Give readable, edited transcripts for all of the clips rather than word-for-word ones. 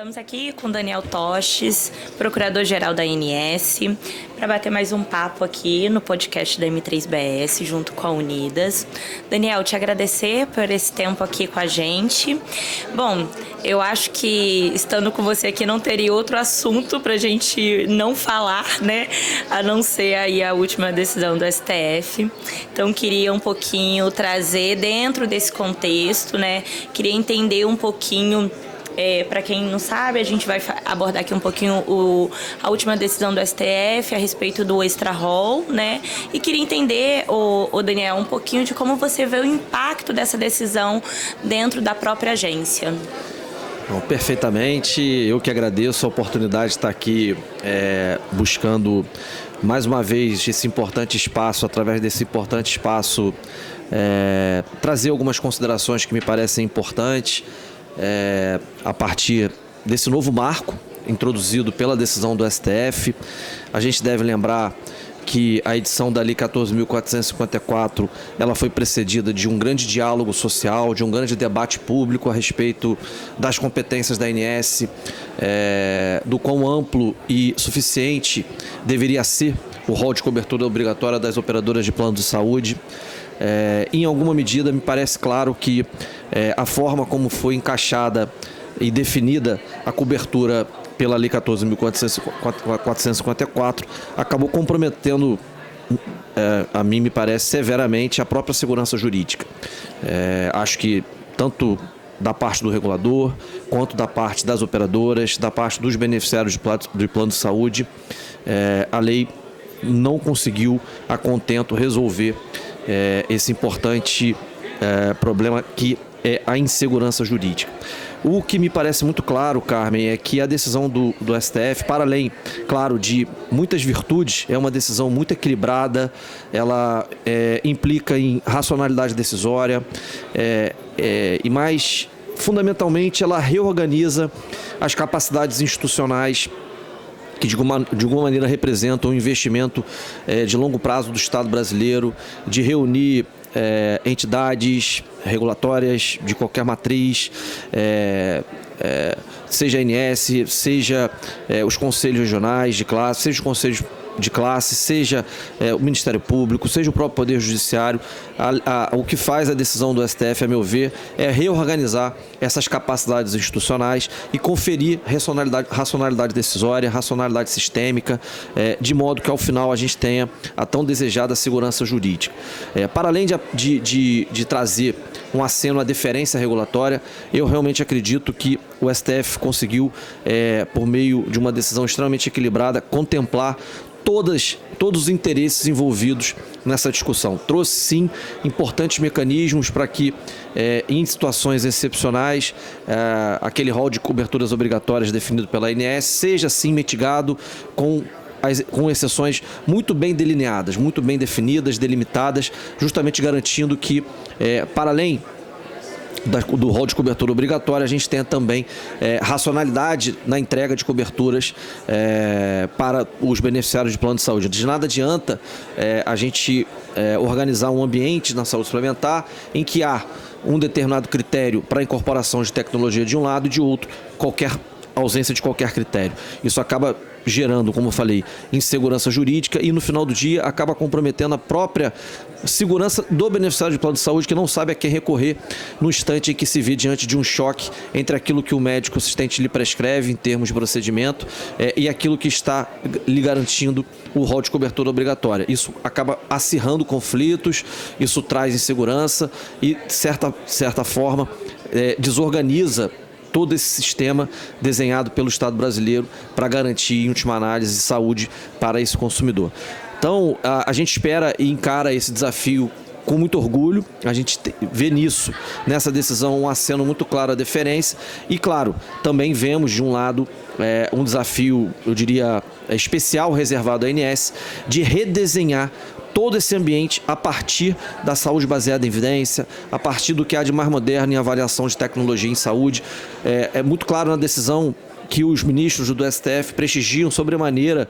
Estamos aqui com Daniel Toches, procurador-geral da ANS, para bater mais um papo aqui no podcast da M3BS, junto com a Unidas. Daniel, te agradecer por esse tempo aqui com a gente. Bom, eu acho que estando com você aqui não teria outro assunto para a gente não falar, né? A não ser aí a última decisão do STF. Então, queria um pouquinho trazer dentro desse contexto, né? Queria entender um pouquinho. Para quem não sabe, a gente vai abordar aqui um pouquinho a última decisão do STF a respeito do extra-rol, né? E queria entender, Daniel, um pouquinho de como você vê o impacto dessa decisão dentro da própria agência. Bom, perfeitamente, eu que agradeço a oportunidade de estar aqui buscando mais uma vez esse importante espaço, através desse importante espaço, trazer algumas considerações que me parecem importantes. A partir desse novo marco introduzido pela decisão do STF. A gente deve lembrar que a edição da Lei 14.454 ela foi precedida de um grande diálogo social, de um grande debate público a respeito das competências da ANS, do quão amplo e suficiente deveria ser o rol de cobertura obrigatória das operadoras de plano de saúde. Em alguma medida, me parece claro que a forma como foi encaixada e definida a cobertura pela Lei 14.454 acabou comprometendo, a mim me parece, severamente a própria segurança jurídica. Acho que tanto da parte do regulador, quanto da parte das operadoras, da parte dos beneficiários de plano de saúde, a lei não conseguiu a contento resolver esse importante problema que é a insegurança jurídica. O que me parece muito claro, Carmen, é que a decisão do STF, para além, claro, de muitas virtudes, é uma decisão muito equilibrada, ela implica em racionalidade decisória e mais, fundamentalmente, ela reorganiza as capacidades institucionais que de alguma maneira representam um investimento de longo prazo do Estado brasileiro, de reunir entidades regulatórias de qualquer matriz, seja a ANS, seja os conselhos regionais de classe, seja os conselhos de classe, seja o Ministério Público, seja o próprio Poder Judiciário. O que faz a decisão do STF, a meu ver, é reorganizar essas capacidades institucionais e conferir racionalidade decisória, racionalidade sistêmica, de modo que ao final a gente tenha a tão desejada segurança jurídica. Para além de trazer um aceno à deferência regulatória, eu realmente acredito que o STF conseguiu, por meio de uma decisão extremamente equilibrada, contemplar todos os interesses envolvidos nessa discussão. Trouxe, sim, importantes mecanismos para que, em situações excepcionais, aquele rol de coberturas obrigatórias definido pela ANS seja, sim, mitigado com exceções muito bem delineadas, muito bem definidas, delimitadas, justamente garantindo que, para além do rol de cobertura obrigatória, a gente tenha também racionalidade na entrega de coberturas para os beneficiários de plano de saúde. De nada adianta a gente organizar um ambiente na saúde suplementar em que há um determinado critério para a incorporação de tecnologia de um lado e de outro, ausência de qualquer critério. Isso acaba gerando, como eu falei, insegurança jurídica e no final do dia acaba comprometendo a própria segurança do beneficiário de plano de saúde, que não sabe a quem recorrer no instante em que se vê diante de um choque entre aquilo que o médico assistente lhe prescreve em termos de procedimento e aquilo que está lhe garantindo o rol de cobertura obrigatória. Isso acaba acirrando conflitos, isso traz insegurança e, de certa forma, desorganiza todo esse sistema desenhado pelo Estado brasileiro para garantir, em última análise, saúde para esse consumidor. Então, a gente espera e encara esse desafio com muito orgulho. A gente vê nessa decisão, um aceno muito claro à deferência e, claro, também vemos, de um lado, um desafio, eu diria, especial reservado à ANS, de redesenhar todo esse ambiente a partir da saúde baseada em evidência, a partir do que há de mais moderno em avaliação de tecnologia em saúde. É muito claro na decisão que os ministros do STF prestigiam sobremaneira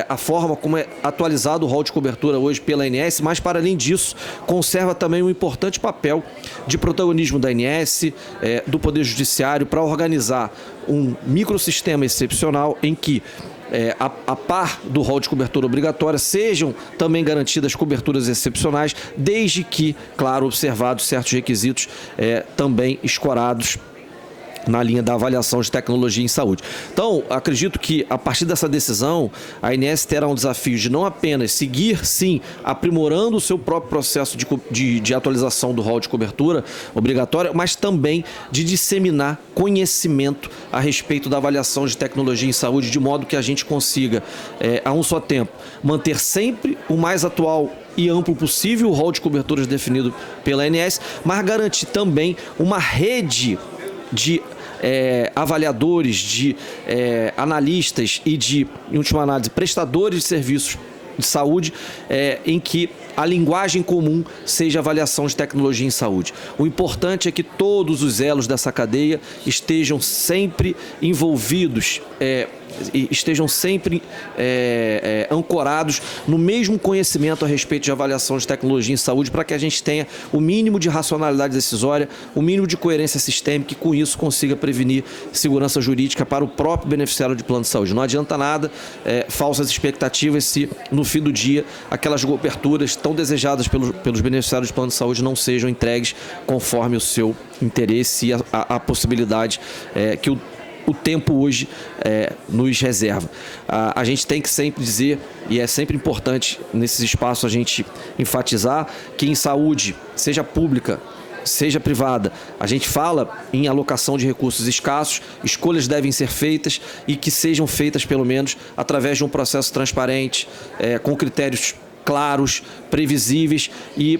a forma como é atualizado o rol de cobertura hoje pela ANS, mas, para além disso, conserva também um importante papel de protagonismo da ANS, do Poder Judiciário, para organizar um microsistema excepcional em que, a par do rol de cobertura obrigatória, sejam também garantidas coberturas excepcionais, desde que, claro, observados certos requisitos também escorados na linha da avaliação de tecnologia em saúde. Então, acredito que, a partir dessa decisão, a ANS terá um desafio de não apenas seguir, sim, aprimorando o seu próprio processo de atualização do rol de cobertura obrigatória, mas também de disseminar conhecimento a respeito da avaliação de tecnologia em saúde, de modo que a gente consiga, a um só tempo, manter sempre o mais atual e amplo possível o rol de coberturas definido pela ANS, mas garantir também uma rede de avaliadores, de analistas e de, em última análise, prestadores de serviços de saúde, em que a linguagem comum seja avaliação de tecnologia em saúde. O importante é que todos os elos dessa cadeia estejam sempre envolvidos, estejam sempre ancorados no mesmo conhecimento a respeito de avaliação de tecnologia em saúde, para que a gente tenha o mínimo de racionalidade decisória, o mínimo de coerência sistêmica, e com isso consiga prevenir segurança jurídica para o próprio beneficiário de plano de saúde. Não adianta nada falsas expectativas se, no fim do dia, aquelas coberturas tão desejadas pelos beneficiários de plano de saúde não sejam entregues conforme o seu interesse e a possibilidade que o tempo hoje nos reserva. A gente tem que sempre dizer, e é sempre importante nesses espaços a gente enfatizar, que em saúde, seja pública, seja privada, a gente fala em alocação de recursos escassos, escolhas devem ser feitas e que sejam feitas, pelo menos, através de um processo transparente, com critérios claros, previsíveis e,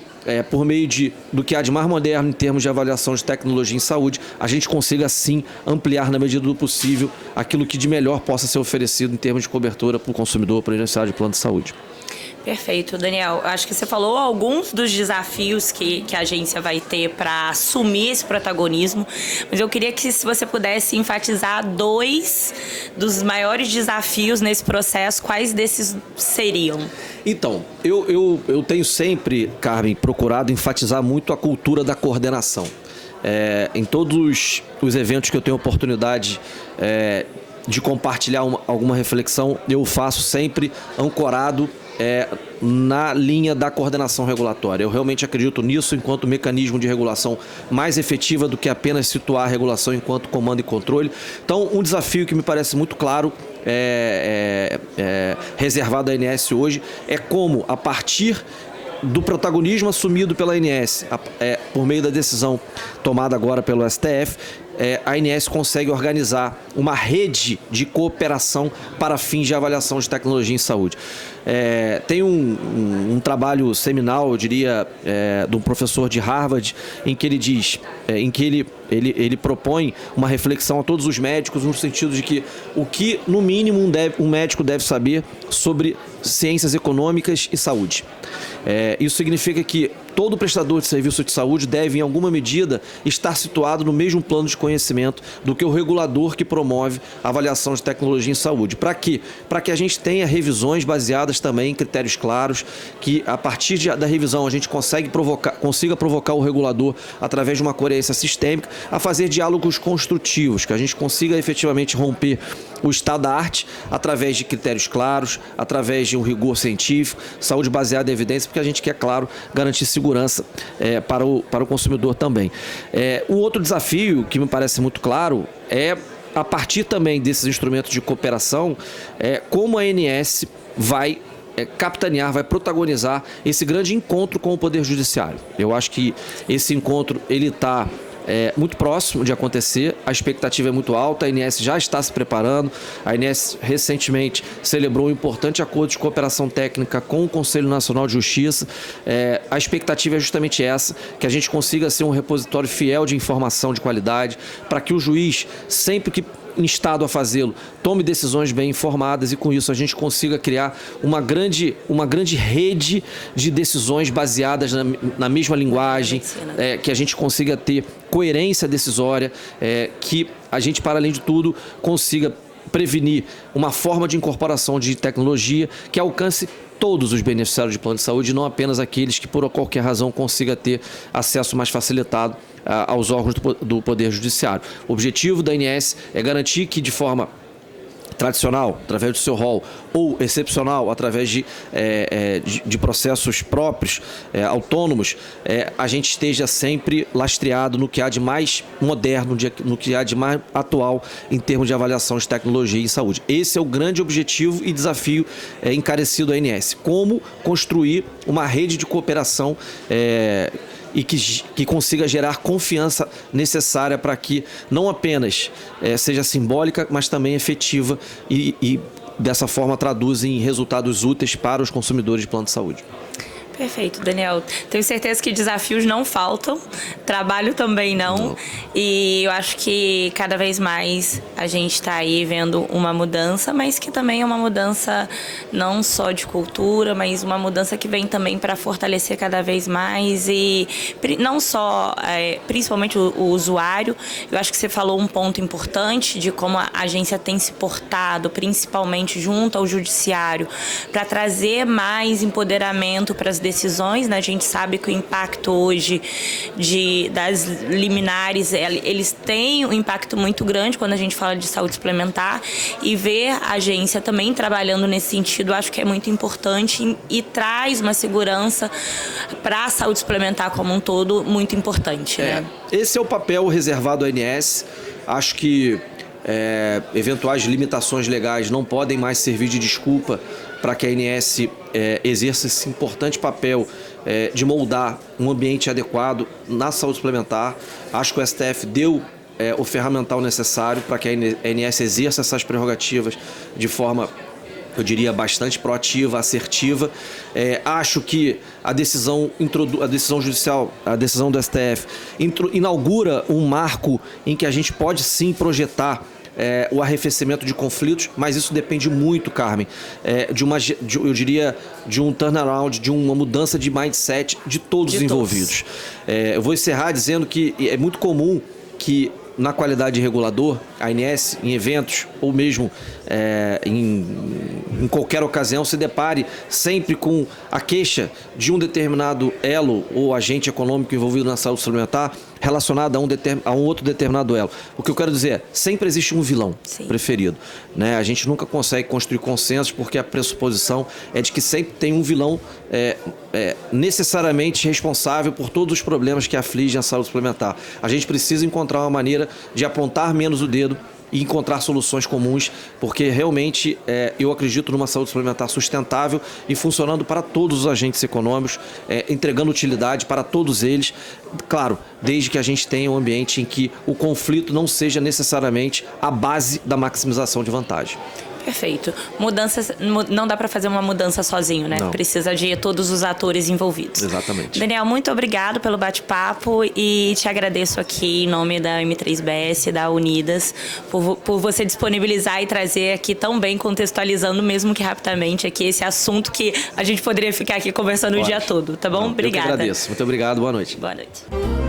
por meio do que há de mais moderno em termos de avaliação de tecnologia em saúde, a gente consiga, sim, ampliar na medida do possível aquilo que de melhor possa ser oferecido em termos de cobertura para o consumidor, para o beneficiário de plano de saúde. Perfeito, Daniel. Acho que você falou alguns dos desafios que a agência vai ter para assumir esse protagonismo, mas eu queria que, se você pudesse enfatizar 2 dos maiores desafios nesse processo, quais desses seriam? Então, eu tenho sempre, Carmen, procurado enfatizar muito a cultura da coordenação. Em todos os eventos que eu tenho oportunidade de compartilhar alguma reflexão, eu faço sempre ancorado na linha da coordenação regulatória. Eu realmente acredito nisso enquanto mecanismo de regulação mais efetiva do que apenas situar a regulação enquanto comando e controle. Então, um desafio que me parece muito claro reservado à ANS hoje é como, a partir do protagonismo assumido pela ANS, por meio da decisão tomada agora pelo STF, a ANS consegue organizar uma rede de cooperação para fins de avaliação de tecnologia em saúde. Tem um trabalho seminal, eu diria, de um professor de Harvard, em que ele diz, ele propõe uma reflexão a todos os médicos, no sentido de que o que, no mínimo, um médico deve saber sobre ciências econômicas e saúde. Isso significa que todo prestador de serviço de saúde deve, em alguma medida, estar situado no mesmo plano de conhecimento do que o regulador que promove a avaliação de tecnologia em saúde. Para quê? Para que a gente tenha revisões baseadas também em critérios claros, que, a partir da revisão, a gente consiga provocar o regulador, através de uma coerência sistêmica, a fazer diálogos construtivos, que a gente consiga efetivamente romper o estado da arte através de critérios claros, através de um rigor científico, saúde baseada em evidência, porque a gente quer, claro, garantir segurança para o consumidor também. Um outro desafio que me parece muito claro é, a partir também desses instrumentos de cooperação, como a ANS vai capitanear, vai protagonizar esse grande encontro com o Poder Judiciário. Eu acho que esse encontro ele está muito próximo de acontecer, a expectativa é muito alta, a ANS já está se preparando, a ANS recentemente celebrou um importante acordo de cooperação técnica com o Conselho Nacional de Justiça. A expectativa é justamente essa, que a gente consiga ser um repositório fiel de informação de qualidade, para que o juiz, sempre que em estado a fazê-lo, tome decisões bem informadas e com isso a gente consiga criar uma grande rede de decisões baseadas na mesma linguagem, que a gente consiga ter coerência decisória, que a gente, para além de tudo, consiga prevenir uma forma de incorporação de tecnologia que alcance todos os beneficiários de plano de saúde, não apenas aqueles que por qualquer razão consiga ter acesso mais facilitado aos órgãos do Poder Judiciário. O objetivo da ANS é garantir que de forma tradicional, através do seu rol, ou excepcional, através de processos próprios, autônomos, a gente esteja sempre lastreado no que há de mais moderno, no que há de mais atual em termos de avaliação de tecnologia em saúde. Esse é o grande objetivo e desafio encarecido da ANS. Como construir uma rede de cooperação e que consiga gerar confiança necessária para que não apenas seja simbólica, mas também efetiva e dessa forma traduz em resultados úteis para os consumidores de plano de saúde. Perfeito, Daniel. Tenho certeza que desafios não faltam, trabalho também não. E eu acho que cada vez mais a gente está aí vendo uma mudança, mas que também é uma mudança não só de cultura, mas uma mudança que vem também para fortalecer cada vez mais e não só, principalmente o usuário. Eu acho que você falou um ponto importante de como a agência tem se portado, principalmente junto ao judiciário, para trazer mais empoderamento para as decisões, né? A gente sabe que o impacto hoje das liminares, eles têm um impacto muito grande quando a gente fala de saúde suplementar, e ver a agência também trabalhando nesse sentido, acho que é muito importante e traz uma segurança para a saúde suplementar como um todo muito importante. Né? Esse é o papel reservado à ANS. Acho que eventuais limitações legais não podem mais servir de desculpa para que a ANS exerça esse importante papel de moldar um ambiente adequado na saúde suplementar. Acho que o STF deu o ferramental necessário para que a ANS exerça essas prerrogativas de forma, eu diria, bastante proativa, assertiva. Acho que a decisão judicial, a decisão do STF, inaugura um marco em que a gente pode sim projetar o arrefecimento de conflitos, mas isso depende muito, Carmen, eu diria, de um turnaround, de uma mudança de mindset de todos os envolvidos. Eu vou encerrar dizendo que é muito comum que, na qualidade de regulador, a ANS, em eventos ou mesmo em qualquer ocasião, se depare sempre com a queixa de um determinado elo ou agente econômico envolvido na saúde suplementar relacionado a um outro determinado elo. O que eu quero dizer é, sempre existe um vilão preferido. Né? A gente nunca consegue construir consensos porque a pressuposição é de que sempre tem um vilão necessariamente responsável por todos os problemas que afligem a saúde suplementar. A gente precisa encontrar uma maneira de apontar menos o dedo e encontrar soluções comuns, porque realmente eu acredito numa saúde suplementar sustentável e funcionando para todos os agentes econômicos, entregando utilidade para todos eles, claro, desde que a gente tenha um ambiente em que o conflito não seja necessariamente a base da maximização de vantagem. Perfeito. Mudanças, não dá para fazer uma mudança sozinho, né? Não. Precisa de todos os atores envolvidos. Exatamente. Daniel, muito obrigado pelo bate-papo e te agradeço aqui em nome da M3BS, da Unidas, por você disponibilizar e trazer aqui tão bem, contextualizando, mesmo que rapidamente, aqui esse assunto que a gente poderia ficar aqui conversando o dia todo, tá bom? Não, obrigada. Eu que agradeço. Muito obrigado. Boa noite. Boa noite.